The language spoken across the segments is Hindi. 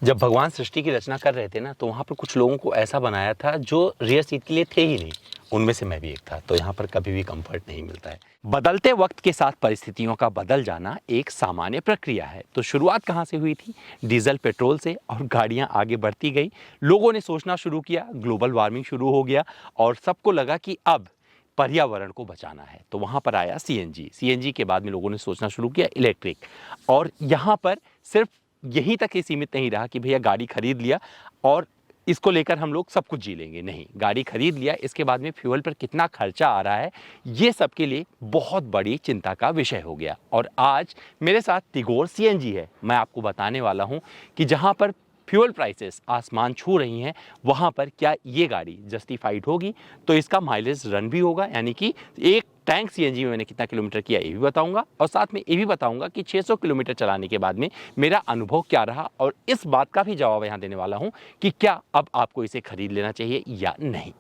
जब भगवान सृष्टि की रचना कर रहे थे ना, तो वहाँ पर कुछ लोगों को ऐसा बनाया था जो रियर सीट के लिए थे ही नहीं। उनमें से मैं भी एक था। तो यहाँ पर कभी भी कंफर्ट नहीं मिलता है। बदलते वक्त के साथ परिस्थितियों का बदल जाना एक सामान्य प्रक्रिया है। तो शुरुआत कहाँ से हुई थी? डीजल पेट्रोल से, और गाड़ियाँ आगे बढ़ती गई। लोगों ने सोचना शुरू किया, ग्लोबल वार्मिंग शुरू हो गया और सबको लगा कि अब पर्यावरण को बचाना है। तो वहाँ पर आया सीएनजी। सीएनजी के बाद में लोगों ने सोचना शुरू किया इलेक्ट्रिक। और यहाँ पर सिर्फ यहीं तक ही सीमित नहीं रहा कि भैया गाड़ी खरीद लिया और इसको लेकर हम लोग सब कुछ जी लेंगे। नहीं, गाड़ी खरीद लिया, इसके बाद में फ्यूल पर कितना खर्चा आ रहा है, ये सबके लिए बहुत बड़ी चिंता का विषय हो गया। और आज मेरे साथ टिगोर सीएनजी है। मैं आपको बताने वाला हूँ कि जहाँ पर फ्यूल प्राइसेस आसमान छू रही हैं, वहाँ पर क्या ये गाड़ी जस्टिफाइड होगी। तो इसका माइलेज रन भी होगा, यानी कि एक टैंक सीएनजी में मैंने कितना किलोमीटर किया ये भी बताऊंगा, और साथ में ये भी बताऊंगा कि 600 किलोमीटर चलाने के बाद में मेरा अनुभव क्या रहा। और इस बात का भी जवाब यहाँ देने वाला हूँ कि क्या अब आपको इसे खरीद लेना चाहिए या नहीं।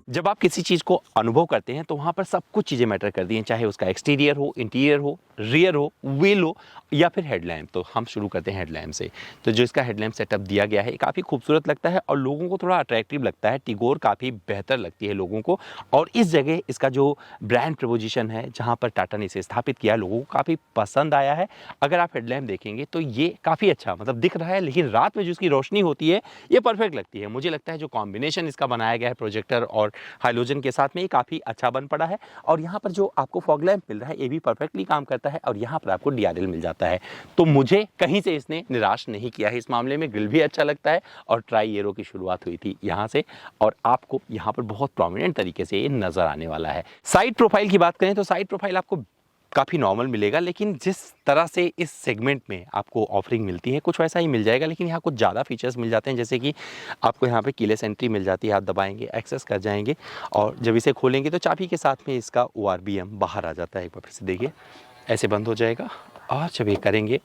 जब आप किसी चीज़ को अनुभव करते हैं तो वहाँ पर सब कुछ चीज़ें मैटर करती हैं, चाहे उसका एक्सटीरियर हो, इंटीरियर हो, रियर हो, व्हील हो या फिर हेडलैम्प। तो हम शुरू करते हैं हेडलैम्प से। तो जो इसका हेडलैम्प सेटअप दिया गया है काफ़ी खूबसूरत लगता है और लोगों को थोड़ा अट्रैक्टिव लगता है। टिगोर काफ़ी बेहतर लगती है लोगों को, और इस जगह इसका जो ब्रांड प्रपोजिशन है, जहाँ पर टाटा ने इसे स्थापित किया, लोगों को काफ़ी पसंद आया है। अगर आप हेडलैम्प देखेंगे तो ये काफ़ी अच्छा मतलब दिख रहा है, लेकिन रात में जो इसकी रोशनी होती है ये परफेक्ट लगती है। मुझे लगता है जो कॉम्बिनेशन इसका बनाया गया है प्रोजेक्टर और हाइलोजन के साथ में, ये काफ़ी अच्छा बन पड़ा है। और यहाँ पर जो आपको फॉग लैंप मिल रहा है ये भी परफेक्टली काम करता है, और यहाँ पर आपको डीआरएल मिल जाता है। तो मुझे कहीं से इसने निराश नहीं किया है। इस मामले में ग्रिल भी अच्छा लगता है, और ट्राई एरो की शुरुआत हुई थी यहाँ से, और आपको यहाँ पर बहुत प्रोमिनेंट तरीके से ये नजर आने वाला है। साइड प्रोफाइल की बात करें तो साइड प्रोफाइल आपको काफ़ी नॉर्मल मिलेगा, लेकिन जिस तरह से इस सेगमेंट में आपको ऑफरिंग मिलती है कुछ वैसा ही मिल जाएगा, लेकिन यहाँ कुछ ज़्यादा फीचर्स मिल जाते हैं। जैसे कि आपको यहाँ पे कीलेस एंट्री मिल जाती है, आप दबाएंगे एक्सेस कर जाएंगे, और जब इसे खोलेंगे तो चाबी के साथ में इसका ORBM बाहर आ जाता है। एक बार फिर से देखिए, ऐसे बंद हो जाएगा, और जब ये करेंगे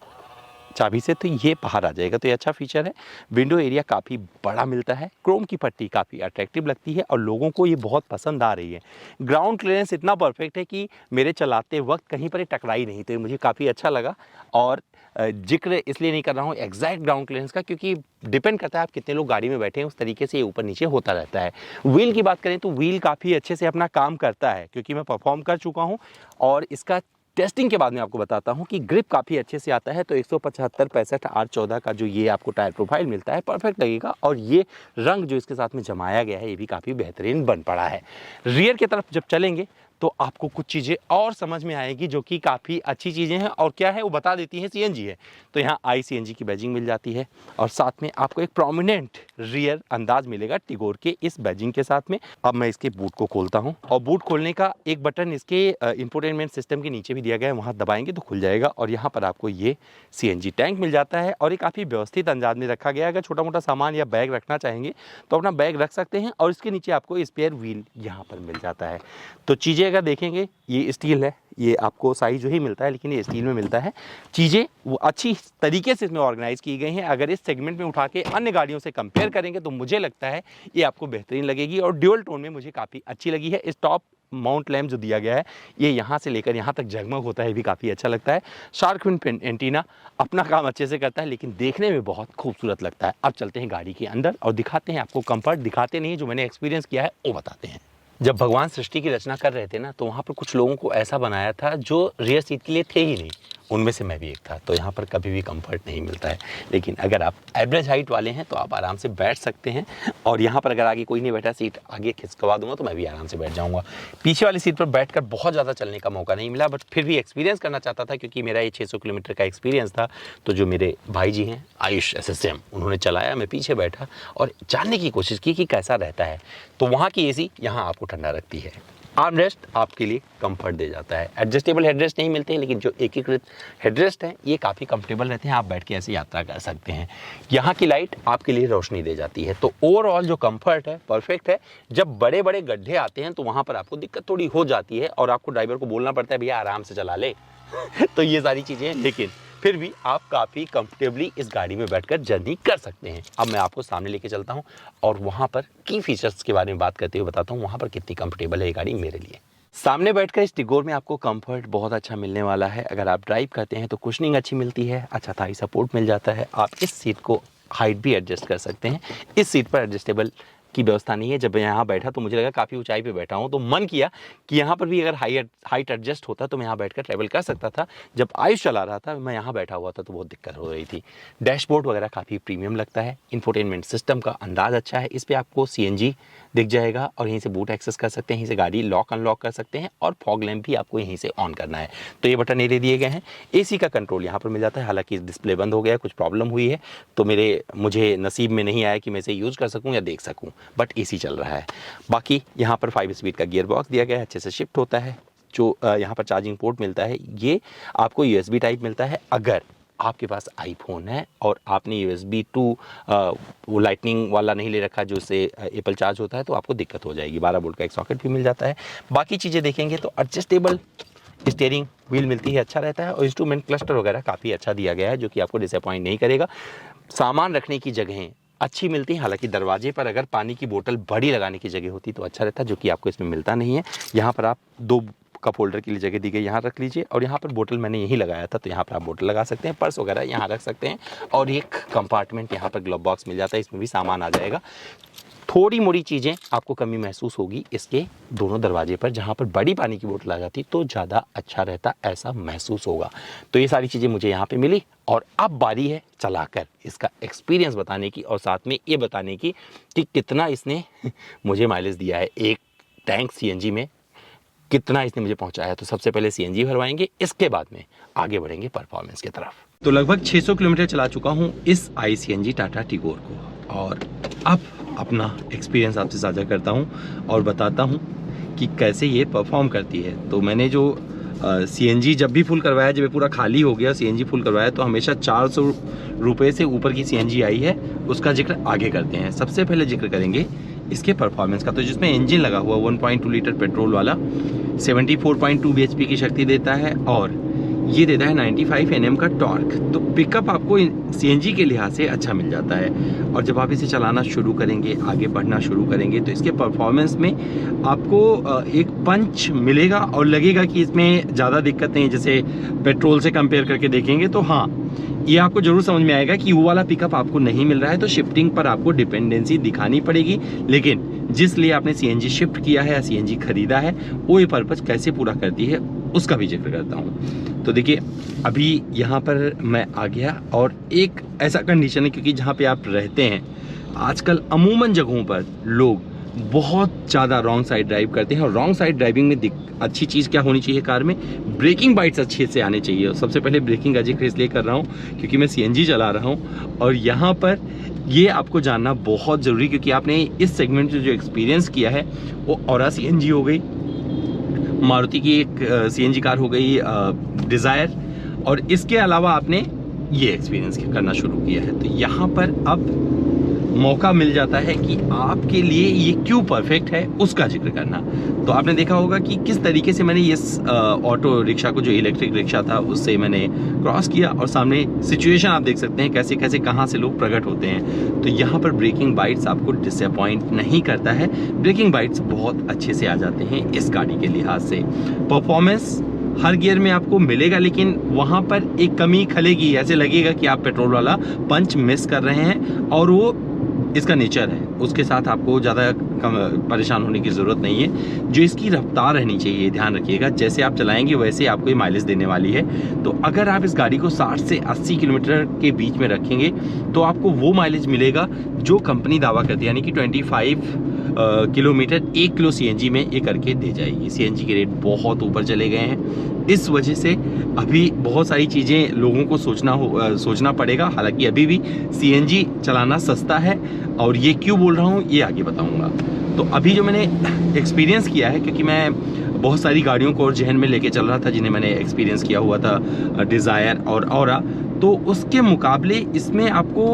चाबी से तो ये बाहर आ जाएगा। तो ये अच्छा फीचर है। विंडो एरिया काफ़ी बड़ा मिलता है, क्रोम की पट्टी काफ़ी अट्रैक्टिव लगती है और लोगों को ये बहुत पसंद आ रही है। ग्राउंड क्लियरेंस इतना परफेक्ट है कि मेरे चलाते वक्त कहीं पर ये टकराई नहीं, तो ये मुझे काफ़ी अच्छा लगा। और जिक्र इसलिए नहीं कर रहा हूँ एग्जैक्ट ग्राउंड क्लियरेंस का, क्योंकि डिपेंड करता है आप कितने लोग गाड़ी में बैठे हैं, उस तरीके से ये ऊपर नीचे होता रहता है। व्हील की बात करें तो व्हील काफ़ी अच्छे से अपना काम करता है, क्योंकि मैं परफॉर्म कर चुका हूँ, और इसका टेस्टिंग के बाद में आपको बताता हूं कि ग्रिप काफ़ी अच्छे से आता है। तो 175 65 R14 का जो ये आपको टायर प्रोफाइल मिलता है परफेक्ट लगेगा, और ये रंग जो इसके साथ में जमाया गया है ये भी काफ़ी बेहतरीन बन पड़ा है। रियर की तरफ जब चलेंगे तो आपको कुछ चीज़ें और समझ में आएगी जो कि काफ़ी अच्छी चीज़ें हैं, और क्या है वो बता देती हैं, सीएनजी है। तो यहाँ ICNG की बैजिंग मिल जाती है, और साथ में आपको एक प्रोमिनेंट रियर अंदाज मिलेगा टिगोर के इस बैजिंग के साथ में। अब मैं इसके बूट को खोलता हूँ, और बूट खोलने का एक बटन इसके इंफोटेनमेंट सिस्टम के नीचे भी दिया गया है, वहाँ दबाएंगे तो खुल जाएगा, और यहाँ पर आपको ये CNG टैंक मिल जाता है, और ये काफ़ी व्यवस्थित अंदाज में रखा गया है। अगर छोटा मोटा सामान या बैग रखना चाहेंगे तो अपना बैग रख सकते हैं, और इसके नीचे आपको स्पेयर व्हील यहाँ पर मिल जाता है। तो चीज़ें अगर देखेंगे, ये स्टील है, ये आपको साइज जो ही मिलता है, लेकिन ये स्टील में मिलता है। चीज़ें वो अच्छी तरीके से इसमें ऑर्गेनाइज की गई हैं। अगर इस सेगमेंट में उठा के अन्य गाड़ियों से कंपेयर करेंगे तो मुझे लगता है ये आपको बेहतरीन लगेगी, और ड्यूअल टोन में मुझे काफ़ी अच्छी लगी है। इस टॉप माउंट लैम्प जो दिया गया है ये यहाँ से लेकर यहाँ तक जगमग होता है, ये भी काफ़ी अच्छा लगता है। शार्क फिन एंटीना अपना काम अच्छे से करता है, लेकिन देखने में बहुत खूबसूरत लगता है। अब चलते हैं गाड़ी के अंदर और दिखाते हैं आपको कंफर्ट। दिखाते नहीं, जो मैंने एक्सपीरियंस किया है वो बताते हैं। जब भगवान सृष्टि की रचना कर रहे थे ना, तो वहाँ पर कुछ लोगों को ऐसा बनाया था जो रियर सीट के लिए थे ही नहीं। उनमें से मैं भी एक था। तो यहाँ पर कभी भी कंफर्ट नहीं मिलता है, लेकिन अगर आप एवरेज हाइट वाले हैं तो आप आराम से बैठ सकते हैं। और यहाँ पर अगर आगे कोई नहीं बैठा, सीट आगे खिसकवा दूंगा तो मैं भी आराम से बैठ जाऊँगा। पीछे वाली सीट पर बैठकर बहुत ज़्यादा चलने का मौका नहीं मिला, बट फिर भी एक्सपीरियंस करना चाहता था, क्योंकि मेरा ये 600 किलोमीटर का एक्सपीरियंस था। तो जो मेरे भाई जी हैं आयुष SSM, उन्होंने चलाया, मैं पीछे बैठा और जानने की कोशिश की कि कैसा रहता है। तो वहाँ की AC यहाँ आपको ठंडा रखती है। आर्मरेस्ट आपके लिए कंफर्ट दे जाता है। एडजस्टेबल हेडरेस्ट नहीं मिलते हैं, लेकिन जो एकीकृत हेडरेस्ट हैं ये काफ़ी कंफर्टेबल रहते हैं, आप बैठ के ऐसे यात्रा कर सकते हैं। यहाँ की लाइट आपके लिए रोशनी दे जाती है। तो ओवरऑल जो कंफर्ट है परफेक्ट है। जब बड़े बड़े गड्ढे आते हैं तो वहाँ पर आपको दिक्कत थोड़ी हो जाती है और आपको ड्राइवर को बोलना पड़ता है भैया आराम से चला ले तो ये सारी चीज़ें हैं, लेकिन फिर भी आप काफ़ी कंफर्टेबली इस गाड़ी में बैठकर जर्नी कर सकते हैं। अब मैं आपको सामने लेके चलता हूं और वहां पर की फीचर्स के बारे में बात करते हुए बताता हूं वहां पर कितनी कंफर्टेबल है ये गाड़ी मेरे लिए। सामने बैठकर इस टिगोर में आपको कंफर्ट बहुत अच्छा मिलने वाला है। अगर आप ड्राइव करते हैं तो कुशनिंग अच्छी मिलती है, अच्छा थाई सपोर्ट मिल जाता है। आप इस सीट को हाइट भी एडजस्ट कर सकते हैं। इस सीट पर एडजस्टेबल की व्यवस्था नहीं है। जब मैं यहाँ बैठा तो मुझे लगा काफ़ी ऊंचाई पे बैठा हूँ, तो मन किया कि यहाँ पर भी अगर हाइट एडजस्ट होता तो मैं यहाँ बैठकर ट्रैवल कर सकता था। जब आयुष चला रहा था मैं यहाँ बैठा हुआ था तो बहुत दिक्कत हो रही थी। डैशबोर्ड वगैरह काफ़ी प्रीमियम लगता है। इंफोटेनमेंट सिस्टम का अंदाज अच्छा है। इस पर आपको CNG दिख जाएगा और यहीं से बूट एक्सेस कर सकते हैं, यहीं से गाड़ी लॉक अनलॉक कर सकते हैं और फॉग लैम्प भी आपको यहीं से ऑन करना है। तो ये बटन दे दिए गए हैं। AC का कंट्रोल यहाँ पर मिल जाता है। हालांकि डिस्प्ले बंद हो गया, कुछ प्रॉब्लम हुई है तो मुझे नसीब में नहीं आया कि मैं इसे यूज़ कर सकूँ या देख सकूँ, बट AC चल रहा है। बाकी यहाँ पर 5 स्पीड का गियर बॉक्स दिया गया है, अच्छे से शिफ्ट होता है। जो यहाँ पर चार्जिंग पोर्ट मिलता है ये आपको USB टाइप मिलता है। अगर आपके पास आईफोन है और आपने USB 2 वो लाइटनिंग वाला नहीं ले रखा जो से एप्पल चार्ज होता है तो आपको दिक्कत हो जाएगी। 12 वोल्ट का एक सॉकेट भी मिल जाता है। बाकी चीज़ें देखेंगे तो एडजस्टेबल स्टीयरिंग व्हील मिलती है, अच्छा रहता है। और इंस्ट्रूमेंट क्लस्टर वगैरह काफ़ी अच्छा दिया गया है जो कि आपको डिसअपॉइंट नहीं करेगा। सामान रखने की जगहें अच्छी मिलती है। हालांकि दरवाजे पर अगर पानी की बोतल बड़ी लगाने की जगह होती तो अच्छा रहता, जो कि आपको इसमें मिलता नहीं है। यहाँ पर आप 2 कप होल्डर के लिए जगह दी गई, यहाँ रख लीजिए। और यहाँ पर बोतल मैंने यहीं लगाया था तो यहाँ पर आप बोतल लगा सकते हैं, पर्स वगैरह यहाँ रख सकते हैं। और एक कंपार्टमेंट यहाँ पर ग्लव बॉक्स मिल जाता है, इसमें भी सामान आ जाएगा। थोड़ी मोड़ी चीज़ें आपको कमी महसूस होगी इसके दोनों दरवाजे पर, जहाँ पर बड़ी पानी की बोतल आ जाती तो ज़्यादा अच्छा रहता, ऐसा महसूस होगा। तो ये सारी चीज़ें मुझे यहाँ पे मिली और अब बारी है चलाकर इसका एक्सपीरियंस बताने की और साथ में ये बताने की कि कितना इसने मुझे माइलेज दिया है। एक टैंक CNG में कितना इसने मुझे पहुँचाया। तो सबसे पहले CNG भरवाएंगे, इसके बाद में आगे बढ़ेंगे परफॉर्मेंस की तरफ। तो लगभग 600 किलोमीटर चला चुका हूँ इस iCNG टाटा टिगोर को और अब अपना एक्सपीरियंस आपसे साझा करता हूँ और बताता हूँ कि कैसे ये परफॉर्म करती है। तो मैंने जो CNG जब भी फुल करवाया, जब ये पूरा खाली हो गया CNG फुल करवाया तो हमेशा 400 रुपये से ऊपर की CNG आई है, उसका जिक्र आगे करते हैं। सबसे पहले जिक्र करेंगे इसके परफॉर्मेंस का। तो जिसमें इंजन लगा हुआ 1.2 लीटर पेट्रोल वाला 74.2 bhp की शक्ति देता है और ये देता है 95 Nm का टॉर्क। तो पिकअप आपको CNG के लिहाज से अच्छा मिल जाता है। और जब आप इसे चलाना शुरू करेंगे, आगे बढ़ना शुरू करेंगे तो इसके परफॉर्मेंस में आपको एक पंच मिलेगा और लगेगा कि इसमें ज़्यादा दिक्कत नहीं है। जैसे पेट्रोल से कंपेयर करके देखेंगे तो हाँ, ये आपको जरूर समझ में आएगा कि वो वाला पिकअप आपको नहीं मिल रहा है, तो शिफ्टिंग पर आपको डिपेंडेंसी दिखानी पड़ेगी। लेकिन जिस लिए आपने CNG शिफ्ट किया है या CNG खरीदा है वो ये पर्पज़ कैसे पूरा करती है उसका भी जिक्र करता हूँ। तो देखिए अभी यहाँ पर मैं आ गया और एक ऐसा कंडीशन है क्योंकि जहाँ पे आप रहते हैं आजकल अमूमन जगहों पर लोग बहुत ज़्यादा रॉन्ग साइड ड्राइव करते हैं। और रॉन्ग साइड ड्राइविंग में अच्छी चीज़ क्या होनी चाहिए कार में, ब्रेकिंग बाइट्स अच्छे से आने चाहिए। और सबसे पहले ब्रेकिंग का जिक्र इसलिए कर रहा हूँ क्योंकि मैं CNG चला रहा हूँ और यहाँ पर ये आपको जानना बहुत ज़रूरी, क्योंकि आपने इस सेगमेंट में जो एक्सपीरियंस किया है वो औरा CNG हो गई, मारुति की एक CNG कार हो गई डिज़ायर, और इसके अलावा आपने ये एक्सपीरियंस करना शुरू किया है। तो यहाँ पर अब मौका मिल जाता है कि आपके लिए ये क्यों परफेक्ट है उसका जिक्र करना। तो आपने देखा होगा कि किस तरीके से मैंने इस ऑटो रिक्शा को, जो इलेक्ट्रिक रिक्शा था, उससे मैंने क्रॉस किया और सामने सिचुएशन आप देख सकते हैं कैसे कैसे कहाँ से लोग प्रकट होते हैं। तो यहाँ पर ब्रेकिंग बाइट्स आपको डिसअपॉइंट नहीं करता है, ब्रेकिंग बाइट्स बहुत अच्छे से आ जाते हैं इस गाड़ी के लिहाज से। परफॉर्मेंस हर गियर में आपको मिलेगा, लेकिन वहाँ पर एक कमी खलेगी, ऐसे लगेगा कि आप पेट्रोल वाला पंच मिस कर रहे हैं और वो इसका नेचर है, उसके साथ आपको ज़्यादा परेशान होने की ज़रूरत नहीं है। जो इसकी रफ्तार रहनी चाहिए, ध्यान रखिएगा, जैसे आप चलाएंगे वैसे आपको ये माइलेज देने वाली है। तो अगर आप इस गाड़ी को 60 से 80 किलोमीटर के बीच में रखेंगे तो आपको वो माइलेज मिलेगा जो कंपनी दावा करती है, यानी कि 25 किलोमीटर 1 किलो सीएनजी में ये करके दे जाएगी। सीएनजी के रेट बहुत ऊपर चले गए हैं, इस वजह से अभी बहुत सारी चीज़ें लोगों को सोचना पड़ेगा। हालांकि अभी भी सीएनजी चलाना सस्ता है, और ये क्यों बोल रहा हूँ ये आगे बताऊँगा। तो अभी जो मैंने एक्सपीरियंस किया है, क्योंकि मैं बहुत सारी गाड़ियों को और जहन में लेके चल रहा था जिन्हें मैंने एक्सपीरियंस किया हुआ था, डिज़ायर और ऑरा, तो उसके मुकाबले इसमें आपको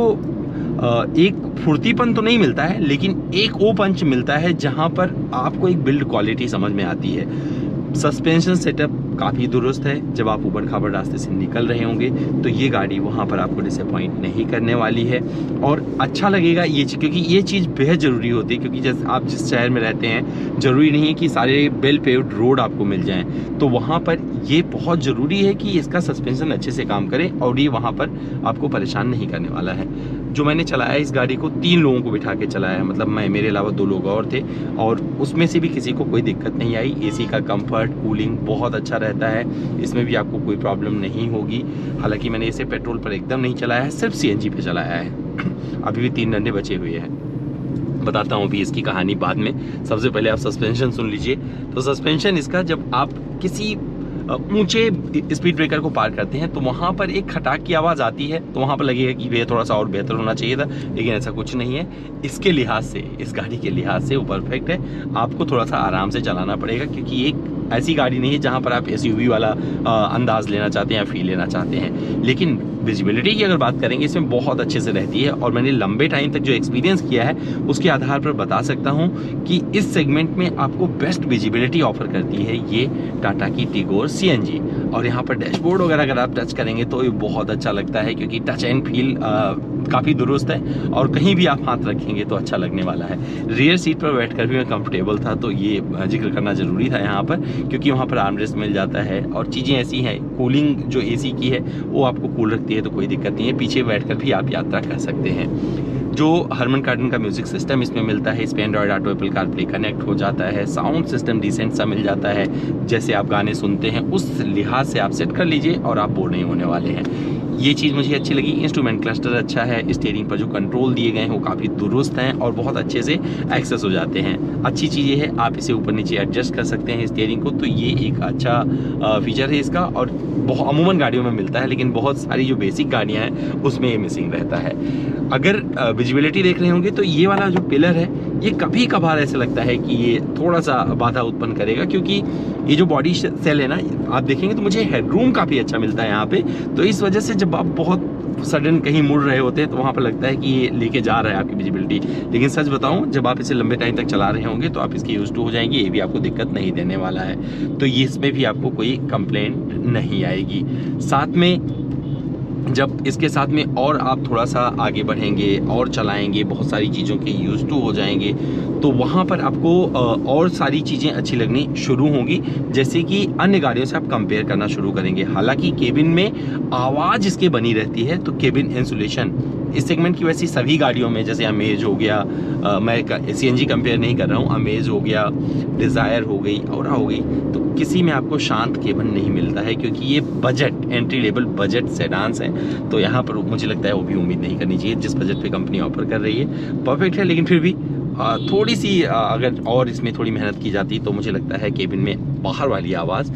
एक फुर्तीपन तो नहीं मिलता है, लेकिन एक वो पंच मिलता है जहां पर आपको एक बिल्ड क्वालिटी समझ में आती है। सस्पेंशन सेटअप काफ़ी दुरुस्त है। जब आप ऊबड़ खाबड़ रास्ते से निकल रहे होंगे तो ये गाड़ी वहाँ पर आपको डिसअपॉइंट नहीं करने वाली है, और अच्छा लगेगा ये चीज़, क्योंकि ये चीज़ बेहद ज़रूरी होती है। क्योंकि जैसे आप जिस शहर में रहते हैं, ज़रूरी नहीं है कि सारे वेल पेव्ड रोड आपको मिल जाएं, तो वहाँ पर ये बहुत ज़रूरी है कि इसका सस्पेंशन अच्छे से काम करे, और ये वहाँ पर आपको परेशान नहीं करने वाला है। जो मैंने चलाया इस गाड़ी को 3 लोगों को बिठा के चलाया है, मतलब मैं, मेरे अलावा 2 लोग और थे, और उसमें से भी किसी को कोई दिक्कत नहीं आई। एसी का कंफर्ट, कूलिंग बहुत अच्छा रहता है, इसमें भी आपको कोई प्रॉब्लम नहीं होगी। हालांकि मैंने इसे पेट्रोल पर एकदम नहीं चलाया है, सिर्फ सीएनजी पे चलाया है। अभी भी 3 डंडे बचे हुए हैं, बताता हूँ अभी इसकी कहानी बाद में। सबसे पहले आप सस्पेंशन सुन लीजिए। तो सस्पेंशन इसका, जब आप किसी ऊंचे स्पीड ब्रेकर को पार करते हैं तो वहाँ पर एक खटाक की आवाज़ आती है, तो वहाँ पर लगेगा कि भैया थोड़ा सा और बेहतर होना चाहिए था, लेकिन ऐसा कुछ नहीं है। इसके लिहाज से, इस गाड़ी के लिहाज से वो परफेक्ट है। आपको थोड़ा सा आराम से चलाना पड़ेगा, क्योंकि एक ऐसी गाड़ी नहीं है जहाँ पर आप एसयूवी वाला अंदाज लेना चाहते हैं या फील लेना चाहते हैं। लेकिन विजिबिलिटी की अगर बात करेंगे, इसमें बहुत अच्छे से रहती है, और मैंने लंबे टाइम तक जो एक्सपीरियंस किया है उसके आधार पर बता सकता हूँ कि इस सेगमेंट में आपको बेस्ट विजिबिलिटी ऑफर करती है ये टाटा की टिगोर सीएनजी। और यहाँ पर डैशबोर्ड वगैरह अगर आप टच करेंगे तो ये बहुत अच्छा लगता है, क्योंकि टच एंड फील काफ़ी दुरुस्त है, और कहीं भी आप हाथ रखेंगे तो अच्छा लगने वाला है। रियर सीट पर बैठकर भी मैं कंफर्टेबल था, तो ये जिक्र करना ज़रूरी था यहाँ पर, क्योंकि वहाँ पर आर्मरेस्ट मिल जाता है, और चीज़ें ऐसी हैं। कूलिंग जो एसी की है वो आपको कूल रखती है, तो कोई दिक्कत नहीं है। पीछे बैठकर भी आप यात्रा कर सकते हैं। जो हरमन कार्डन का म्यूजिक सिस्टम इसमें मिलता है, इस पे Android auto, Apple CarPlay connect हो जाता है। साउंड सिस्टम डिसेंट सा मिल जाता है, जैसे आप गाने सुनते हैं उस लिहाज से आप सेट कर लीजिए और आप बोर नहीं होने वाले हैं। ये चीज़ मुझे अच्छी लगी। इंस्ट्रूमेंट क्लस्टर अच्छा है, स्टीयरिंग पर जो कंट्रोल दिए गए हैं वो काफ़ी दुरुस्त हैं और बहुत अच्छे से एक्सेस हो जाते हैं। अच्छी चीज़ ये है, आप इसे ऊपर नीचे एडजस्ट कर सकते हैं स्टीयरिंग को, तो ये एक अच्छा फीचर है इसका, और बहुत अमूमन गाड़ियों में मिलता है, लेकिन बहुत सारी जो बेसिक गाड़ियाँ हैं उसमें ये मिसिंग रहता है। अगर विजिबिलिटी देख रहे होंगे तो ये वाला जो पिलर है ये कभी कभार ऐसे लगता है कि ये थोड़ा सा बाधा उत्पन्न करेगा, क्योंकि ये जो बॉडी सेल है ना, आप देखेंगे तो मुझे हेडरूम काफ़ी अच्छा मिलता है यहाँ पे, तो इस वजह से जब आप बहुत सडन कहीं मुड़ रहे होते हैं तो वहाँ पर लगता है कि ये लेके जा रहा है आपकी विजिबिलिटी। लेकिन सच बताऊँ, जब आप इसे लंबे टाइम तक चला रहे होंगे तो आप इसके यूज टू हो जाएंगे, ये भी आपको दिक्कत नहीं देने वाला है, तो ये इसमें भी आपको कोई कंप्लेंट नहीं आएगी। साथ में जब इसके साथ में और आप थोड़ा सा आगे बढ़ेंगे और चलाएंगे, बहुत सारी चीज़ों के यूज टू हो जाएंगे, तो वहाँ पर आपको और सारी चीज़ें अच्छी लगनी शुरू होंगी, जैसे कि अन्य गाड़ियों से आप कंपेयर करना शुरू करेंगे। हालांकि केबिन में आवाज़ इसके बनी रहती है, तो केबिन इंसुलेशन इस सेगमेंट की वैसी सभी गाड़ियों में, जैसे अमेज हो गया, मैं सीएनजी कंपेयर नहीं कर रहा हूँ, अमेज हो गया, डिज़ायर हो गई, औरा हो गई, तो किसी में आपको शांत केबिन नहीं मिलता है, क्योंकि ये budget entry level budget sedans हैं, तो यहाँ पर मुझे लगता है वो भी उम्मीद नहीं करनी चाहिए। जिस बजट पे कंपनी ऑफर कर रही है परफेक्ट है, लेकिन फिर भी थोड़ी सी अगर और इसमें थोड़ी मेहनत की जाती तो मुझे लगता है केबिन में बाहर वाली आवाज़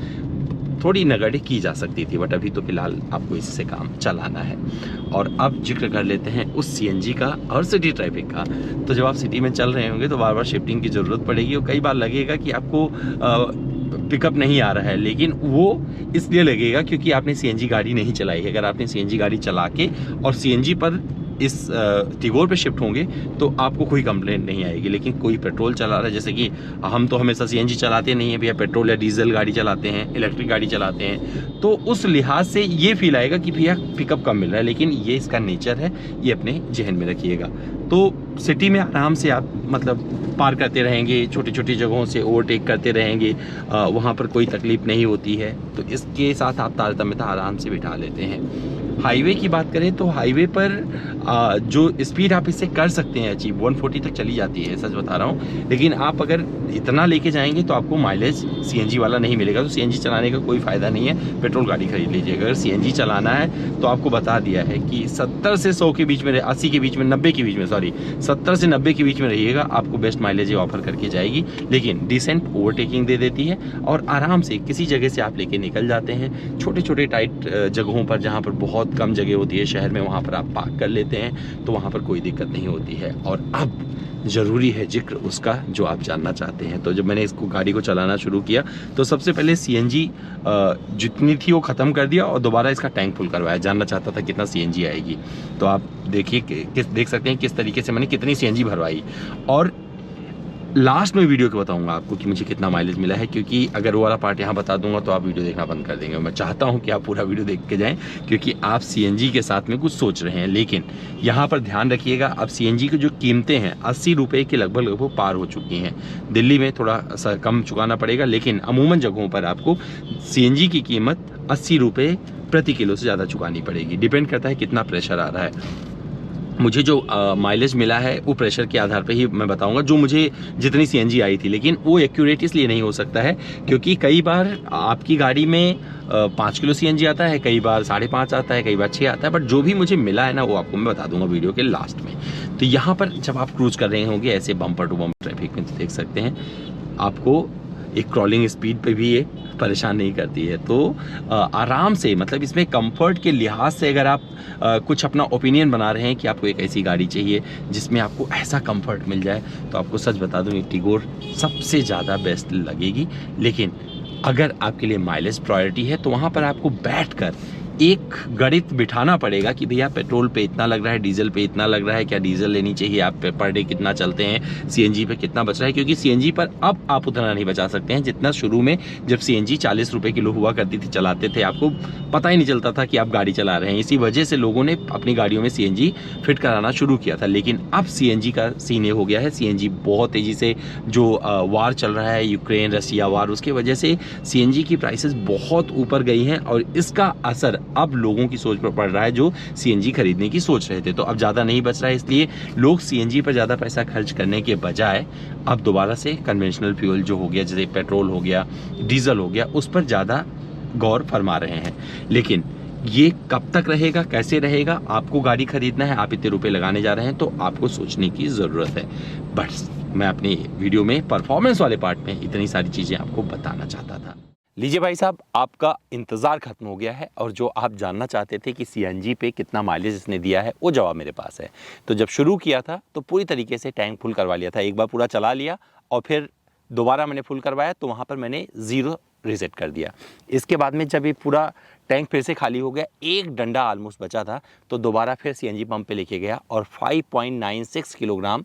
थोड़ी नगड़ी की जा सकती थी, बट अभी तो फिलहाल आपको इससे काम चलाना है। और अब जिक्र कर लेते हैं उस सीएनजी का और सिटी ट्रैफिक का। तो जब आप सिटी में चल रहे होंगे तो बार बार शिफ्टिंग की ज़रूरत पड़ेगी, और कई बार लगेगा कि आपको पिकअप नहीं आ रहा है, लेकिन वो इसलिए लगेगा क्योंकि आपने सीएनजी गाड़ी नहीं चलाई है। अगर आपने सीएनजी गाड़ी चला के और सीएनजी पर इस टिगोर पे शिफ्ट होंगे तो आपको कोई कंप्लेंट नहीं आएगी। लेकिन कोई पेट्रोल चला रहा है, जैसे कि हम तो हमेशा सीएनजी चलाते नहीं है भैया, पेट्रोल या डीजल गाड़ी चलाते हैं, इलेक्ट्रिक गाड़ी चलाते हैं, तो उस लिहाज से ये फील आएगा कि भैया पिकअप कम मिल रहा है, लेकिन ये इसका नेचर है, ये अपने जहन में रखिएगा। तो सिटी में आराम से आप मतलब पार करते रहेंगे, छोटी छोटी जगहों से ओवरटेक करते रहेंगे, वहाँ पर कोई तकलीफ नहीं होती है, तो इसके साथ आप तारतम्यता आराम से बिठा लेते हैं। हाईवे की बात करें तो हाईवे पर जो स्पीड आप इससे कर सकते हैं अचीव 140 तक चली जाती है, सच बता रहा हूँ। लेकिन आप अगर इतना लेके जाएंगे तो आपको माइलेज सीएनजी वाला नहीं मिलेगा। तो सीएनजी चलाने का कोई फ़ायदा नहीं है, पेट्रोल गाड़ी खरीद लीजिएगा। अगर सीएनजी चलाना है तो आपको बता दिया है कि 70 से 100 के बीच में, 80 के बीच में, 90 के बीच में, सॉरी 70 से 90 के बीच में रहिएगा, आपको बेस्ट माइलेज ऑफर करके जाएगी। लेकिन डिसेंट ओवरटेकिंग दे देती है और आराम से किसी जगह से आप लेके निकल जाते हैं। छोटे छोटे टाइट जगहों पर जहाँ पर बहुत कम जगह होती है शहर में, वहाँ पर आप पार्क कर लेते हैं, तो वहाँ पर कोई दिक्कत नहीं होती है। और अब ज़रूरी है जिक्र उसका जो आप जानना चाहते हैं। तो जब मैंने इसको गाड़ी को चलाना शुरू किया तो सबसे पहले सीएनजी जितनी थी वो ख़त्म कर दिया और दोबारा इसका टैंक फुल करवाया। जानना चाहता था कितना सीएनजी आएगी, तो आप देखिए देख सकते हैं किस तरीके से मैंने कितनी सीएनजी भरवाई। और लास्ट में वीडियो के बताऊंगा आपको कि मुझे कितना माइलेज मिला है, क्योंकि अगर वो वाला पार्ट यहाँ बता दूंगा तो आप वीडियो देखना बंद कर देंगे। मैं चाहता हूँ कि आप पूरा वीडियो देख के जाएं, क्योंकि आप सीएनजी के साथ में कुछ सोच रहे हैं। लेकिन यहाँ पर ध्यान रखिएगा, अब सीएनजी की जो कीमतें हैं 80 रुपये के लगभग पार हो चुकी हैं। दिल्ली में थोड़ा सा कम चुकाना पड़ेगा, लेकिन अमूमन जगहों पर आपको सीएनजी की कीमत 80 रुपये प्रति किलो से ज़्यादा चुकानी पड़ेगी। डिपेंड करता है कितना प्रेशर आ रहा है। मुझे जो माइलेज मिला है वो प्रेशर के आधार पे ही मैं बताऊंगा, जो मुझे जितनी सीएनजी आई थी। लेकिन वो एक्यूरेट इसलिए नहीं हो सकता है क्योंकि कई बार आपकी गाड़ी में 5 किलो सीएनजी आता है, कई बार 5.5 आता है, कई बार 6 आता है। बट जो भी मुझे मिला है ना, वो आपको मैं बता दूंगा वीडियो के लास्ट में। तो यहाँ पर जब आप क्रूज कर रहे होंगे ऐसे बम्पर टू बम्पर ट्रैफिक में, तो देख सकते हैं आपको एक क्रॉलिंग स्पीड पे भी ये परेशान नहीं करती है। तो आराम से, मतलब इसमें कंफर्ट के लिहाज से अगर आप कुछ अपना ओपिनियन बना रहे हैं कि आपको एक ऐसी गाड़ी चाहिए जिसमें आपको ऐसा कंफर्ट मिल जाए, तो आपको सच बता दूं टिगोर सबसे ज़्यादा बेस्ट लगेगी। लेकिन अगर आपके लिए माइलेज प्रायोरिटी है तो वहाँ पर आपको बैठकर एक गणित बिठाना पड़ेगा कि भैया पेट्रोल पे इतना लग रहा है, डीजल पे इतना लग रहा है, क्या डीजल लेनी चाहिए, आप पर डे कितना चलते हैं, सीएनजी पे कितना बच रहा है। क्योंकि सीएनजी पर अब आप उतना नहीं बचा सकते हैं जितना शुरू में, जब सीएनजी 40 रुपये किलो हुआ करती थी, चलाते थे, आपको पता ही नहीं चलता था कि आप गाड़ी चला रहे हैं। इसी वजह से लोगों ने अपनी गाड़ियों में सीएनजी फिट कराना शुरू किया था। लेकिन अब सीएनजी का सीन ये हो गया है, सीएनजी बहुत तेज़ी से, जो वार चल रहा है यूक्रेन रसिया वार, उसके वजह से सीएनजी की प्राइसेस बहुत ऊपर गई हैं और इसका असर अब लोगों की सोच पर पड़ रहा है जो सीएनजी खरीदने की सोच रहे थे। तो अब ज़्यादा नहीं बच रहा है, इसलिए लोग सीएनजी पर ज़्यादा पैसा खर्च करने के बजाय अब दोबारा से कन्वेंशनल फ्यूल जो हो गया, जैसे पेट्रोल हो गया, डीजल हो गया, उस पर ज़्यादा गौर फरमा रहे हैं। लेकिन ये कब तक रहेगा, कैसे रहेगा, आपको गाड़ी खरीदना है, आप इतने रुपए लगाने जा रहे हैं, तो आपको सोचने की ज़रूरत है। बट मैं अपनी वीडियो में परफॉर्मेंस वाले पार्ट में इतनी सारी चीज़ें आपको बताना चाहता था। लीजिए भाई साहब, आपका इंतज़ार खत्म हो गया है और जो आप जानना चाहते थे कि सीएनजी पे कितना माइलेज इसने दिया है, वो जवाब मेरे पास है। तो जब शुरू किया था तो पूरी तरीके से टैंक फुल करवा लिया था, एक बार पूरा चला लिया और फिर दोबारा मैंने फुल करवाया तो वहाँ पर मैंने 0 रीसेट कर दिया। इसके बाद में जब ये पूरा टैंक फिर से खाली हो गया, एक डंडा ऑलमोस्ट बचा था, तो दोबारा फिर सीएनजी पंप पे लेके गया और 5.96 किलोग्राम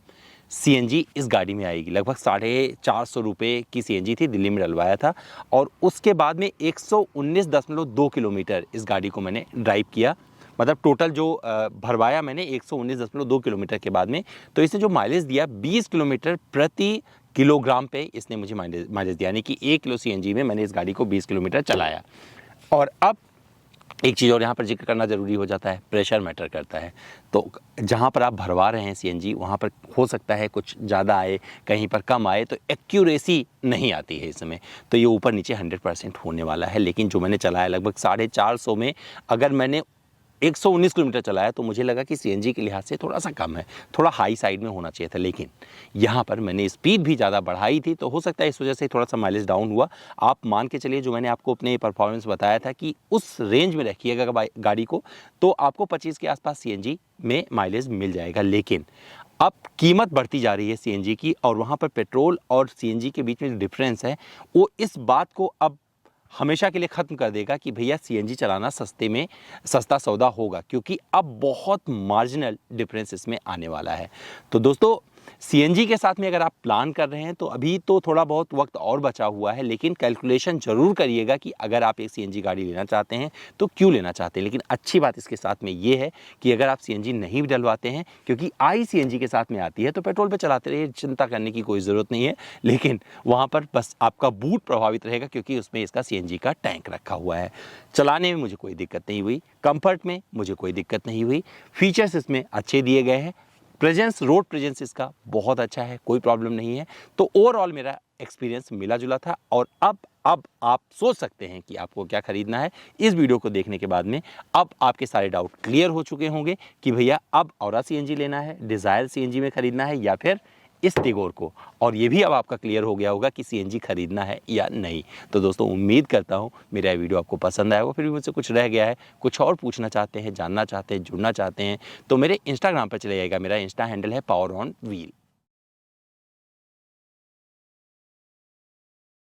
सीएनजी इस गाड़ी में आएगी। लगभग 450 रुपये की सीएनजी थी, दिल्ली में डलवाया था। और उसके बाद में 119.2 किलोमीटर इस गाड़ी को मैंने ड्राइव किया, मतलब टोटल जो भरवाया मैंने 119.2 किलोमीटर के बाद में। तो इसने जो माइलेज दिया 20 किलोमीटर प्रति किलोग्राम पे इसने मुझे माइलेज दिया, यानी कि 1 किलो सीएनजी में मैंने इस गाड़ी को 20 किलोमीटर चलाया। और अब एक चीज़ और यहाँ पर जिक्र करना ज़रूरी हो जाता है, प्रेशर मैटर करता है। तो जहाँ पर आप भरवा रहे हैं सीएनजी, वहाँ पर हो सकता है कुछ ज़्यादा आए, कहीं पर कम आए, तो एक्यूरेसी नहीं आती है इसमें। तो ये ऊपर नीचे 100% होने वाला है। लेकिन जो मैंने चलाया लगभग 450 में, अगर मैंने 119 किलोमीटर चलाया तो मुझे लगा कि सीएनजी के लिहाज से थोड़ा सा कम है, थोड़ा हाई साइड में होना चाहिए था। लेकिन यहाँ पर मैंने स्पीड भी ज़्यादा बढ़ाई थी, तो हो सकता है इस वजह से थोड़ा सा माइलेज डाउन हुआ। आप मान के चलिए, जो मैंने आपको अपने परफॉर्मेंस बताया था कि उस रेंज में रखिएगा गाड़ी को, तो आपको 25 के आसपास सीएनजी में माइलेज मिल जाएगा। लेकिन अब कीमत बढ़ती जा रही है सीएनजी की, और वहाँ पर पेट्रोल और सीएनजी के बीच में जो डिफरेंस है, वो इस बात को अब हमेशा के लिए ख़त्म कर देगा कि भैया सीएनजी चलाना सस्ते में सस्ता सौदा होगा, क्योंकि अब बहुत मार्जिनल डिफरेंस इसमें आने वाला है। तो दोस्तों, सीएनजी के साथ में अगर आप प्लान कर रहे हैं तो अभी तो थोड़ा बहुत वक्त और बचा हुआ है, लेकिन कैलकुलेशन ज़रूर करिएगा कि अगर आप एक सीएनजी गाड़ी लेना चाहते हैं तो क्यों लेना चाहते हैं। लेकिन अच्छी बात इसके साथ में ये है कि अगर आप सीएनजी नहीं डलवाते हैं, क्योंकि आई सीएनजी के साथ में आती है, तो पेट्रोल पे चलाते रहिए, चिंता करने की कोई ज़रूरत नहीं है। लेकिन वहाँ पर बस आपका बूट प्रभावित रहेगा, क्योंकि उसमें इसका सीएनजी का टैंक रखा हुआ है। चलाने में मुझे कोई दिक्कत नहीं हुई, कंफर्ट में मुझे कोई दिक्कत नहीं हुई, फीचर्स इसमें अच्छे दिए गए हैं, प्रेजेंस, रोड प्रेजेंस इसका बहुत अच्छा है, कोई प्रॉब्लम नहीं है। तो ओवरऑल मेरा एक्सपीरियंस मिला जुला था। और अब आप सोच सकते हैं कि आपको क्या खरीदना है। इस वीडियो को देखने के बाद में अब आपके सारे डाउट क्लियर हो चुके होंगे कि भैया अब औरा सीएनजी लेना है, डिज़ायर सीएनजी में खरीदना है या फिर इस टिगोर को। और ये भी अब आपका क्लियर हो गया होगा कि सीएनजी खरीदना है या नहीं। तो दोस्तों, उम्मीद करता हूँ मेरा ये वीडियो आपको पसंद आया होगा। फिर भी मुझसे कुछ रह गया है, कुछ और पूछना चाहते हैं, जानना चाहते हैं, जुड़ना चाहते हैं, तो मेरे इंस्टाग्राम पर चले जाइएगा। मेरा इंस्टा हैंडल है पावर ऑन व्हील।